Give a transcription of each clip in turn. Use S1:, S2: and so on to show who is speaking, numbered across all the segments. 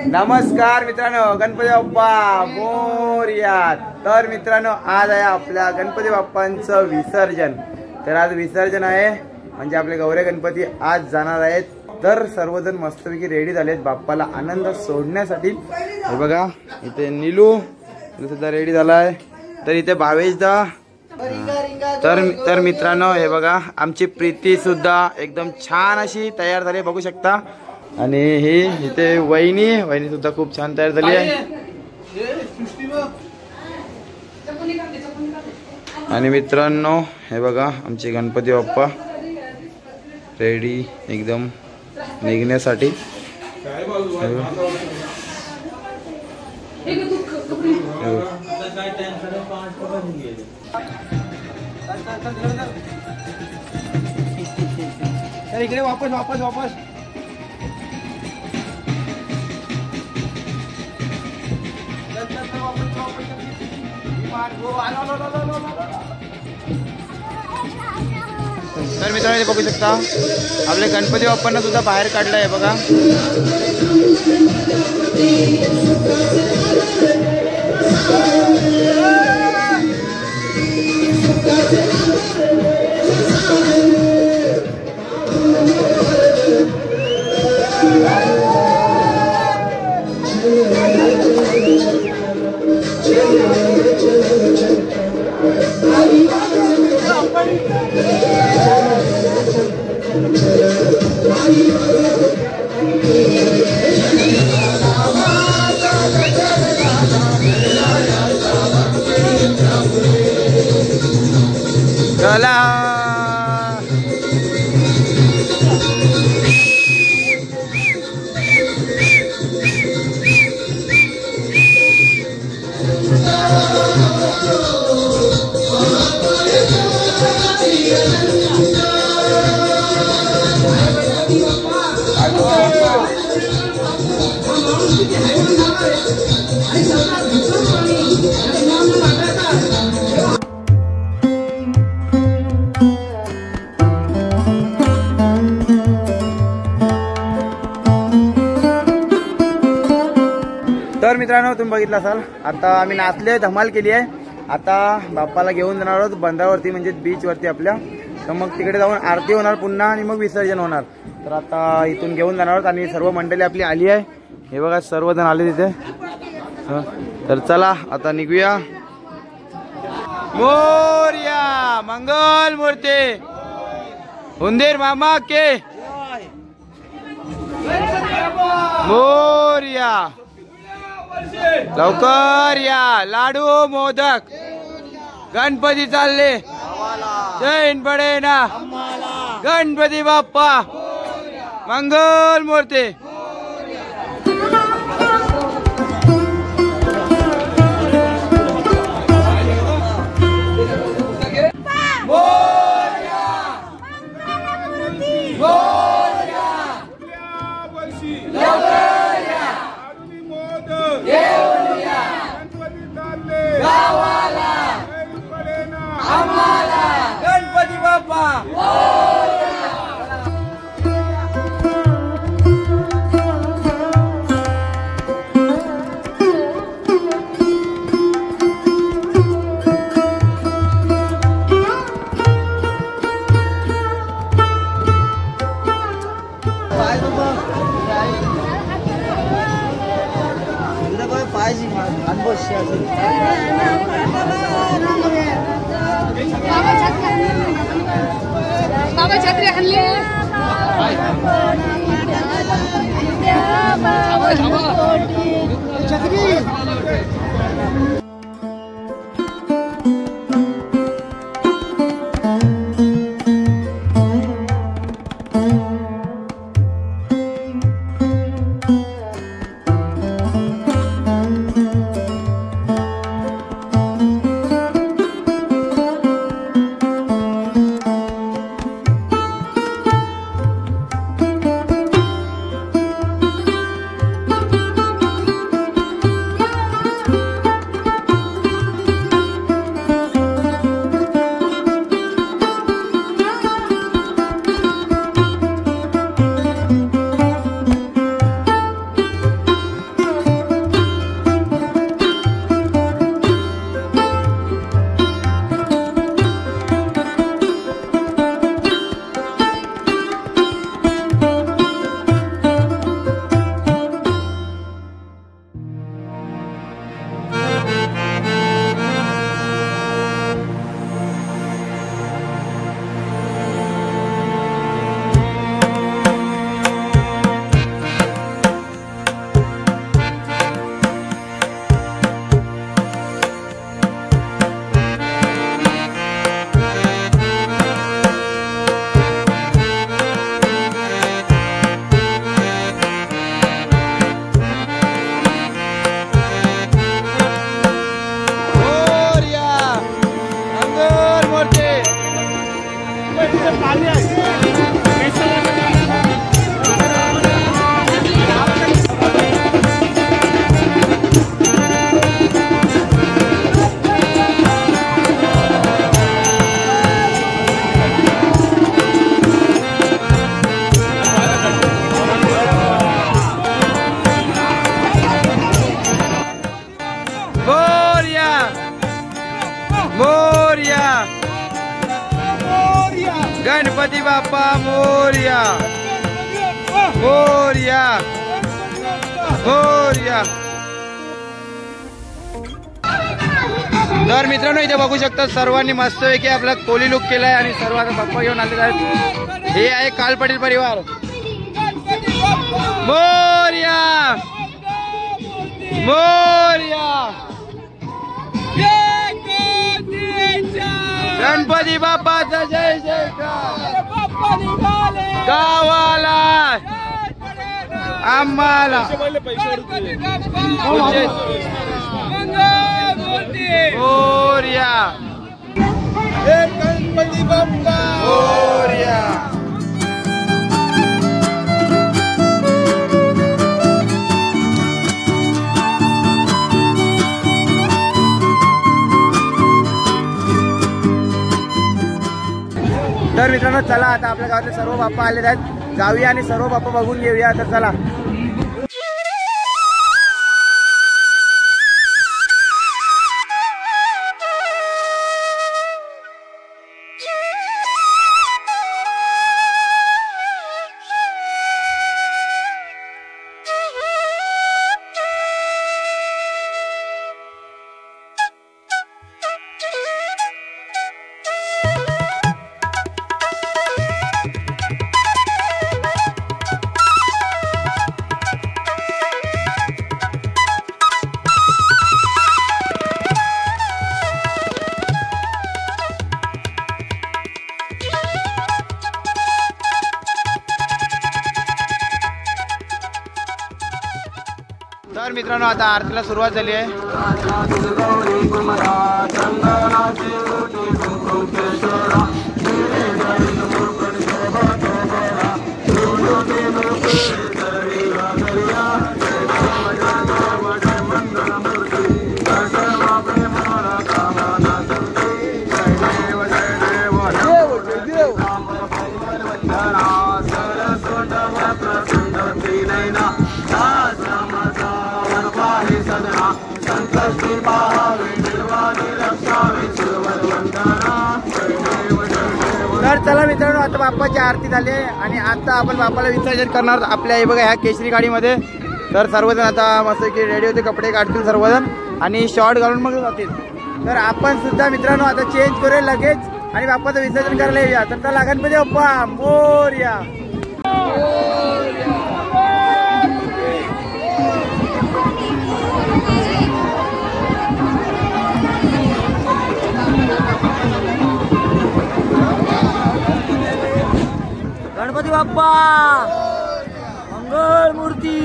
S1: नमस्कार मित्रांनो, गणपती बाप्पा मोरया। तर मित्रांनो, आज आहे आपल्या गणपती बाप्पांचं विसर्जन। तर आज विसर्जन आहे, म्हणजे आपले गौरे गणपती आज जाणार आहेत। तर सर्वजण मस्तपैकी रेडी झालेत बाप्पाला आनंद सोडण्यासाठी। हे बघा, इथे नीलू सुद्धा रेडी झालाय। तर इथे भावेशदा, तर मित्रांनो हे बघा, आमची प्रीती सुद्धा एकदम छान अशी तयार झाली, बघू शकता। आणि ही इथे वहिनी सुद्धा खूप छान तयार झाली आहे। आणि मित्रांनो हे बघा, आमचे गणपती बाप्पा रेडी एकदम निघण्यासाठी। इकडे वापस तर मित्रांनो बघू शकता, आपले गणपती बाप्पांना सुद्धा बाहेर काढलंय बघा। चला तर मित्रांनो, तुम्ही बघितलं असाल, आता आम्ही नाचले, धमाल केली आहे। आता बाप्पाला घेऊन जाणार आहोत बंधावरती, म्हणजे बीच वरती आपल्या। तर मग तिकडे जाऊन आरती होणार पुन्हा, आणि मग विसर्जन होणार। तर आता इथून घेऊन जाणार आहोत, आणि सर्व मंडळी आपली आली आहे। हे बघा, सर्वजण आले तिथे। तर चला आता निघूया। मोरया, मंगल मूर्ती, उंदीर मामा के मोरया। लवकर या, लाडू मोदक गणपती चालले, जैन पडे ना गणपती बाप्पा मंगल मूर्ती। गणपती बाप्पा
S2: बाबा छत्री हल्ली
S1: गणपती बाप्पा मोरया मोरया मोरया. तर मित्रांनो इथे बघू शकता सर्वांनी मस्तपैकी आपला कोली लुक केलाय आणि सर्व आता बाप्पा घेऊन आलेले आहेत. हे आहे काल पाटील परिवार. मोरया मोरया गणपती बाप्पाचा जय जयकार. गावाला आम्हाला मोरया गणपती बाप्पा मोरया. तर मित्रांनो चला आता आपल्या गावातले सर्व बाप्पा आलेले आहेत, जाऊया आणि सर्व बाप्पा बघून घेऊया. तर चला. तर मित्रांनो आता आरतीला सुरुवात झाली आहे. तर चला मित्रांनो आता बाप्पाची आरती झाली आहे आणि आता आपण बाप्पाला विसर्जन करणार आपल्या हे बघा ह्या केशरी गाडीमध्ये. तर सर्वजण आता मस्त की रेडी होते, कपडे काढतील सर्वजण आणि शॉर्ट घालून मग जातील. तर आपण सुद्धा मित्रांनो आता चेंज करूया लगेच आणि बाप्पाचं विसर्जन करायला येऊया. तर चला गणपती बाप्पा मोरया. गणपती बाप्पा मंगल मूर्ती.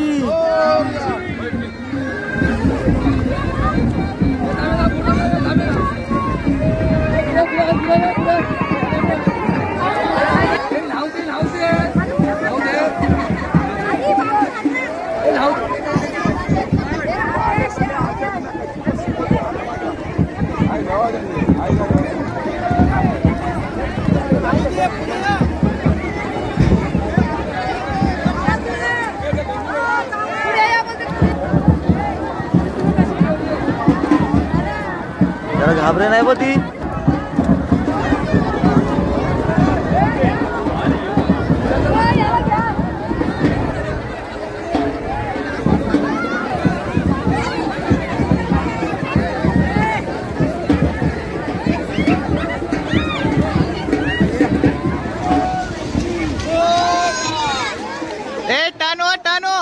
S1: घाबरे नाही ती. टानो टानो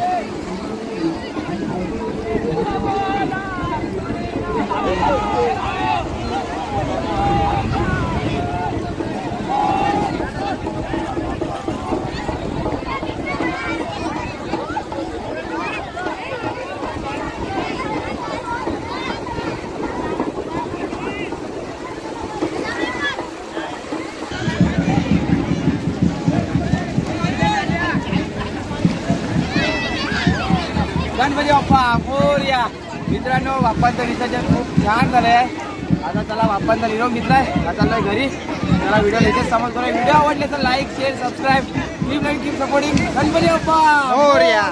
S3: Hey!
S1: गणपती बाप्पा मोरया. मित्रांनो बाप्पांचं विसर्जन खूप छान झालंय. आता चला बाप्पांचा निरोप घेतलाय, आता चाललोय घरी. त्याला व्हिडिओ लेटेस्ट समज करूया. व्हिडिओ आवडले तर like share subscribe keep supporting Ganpati Bappa Morya.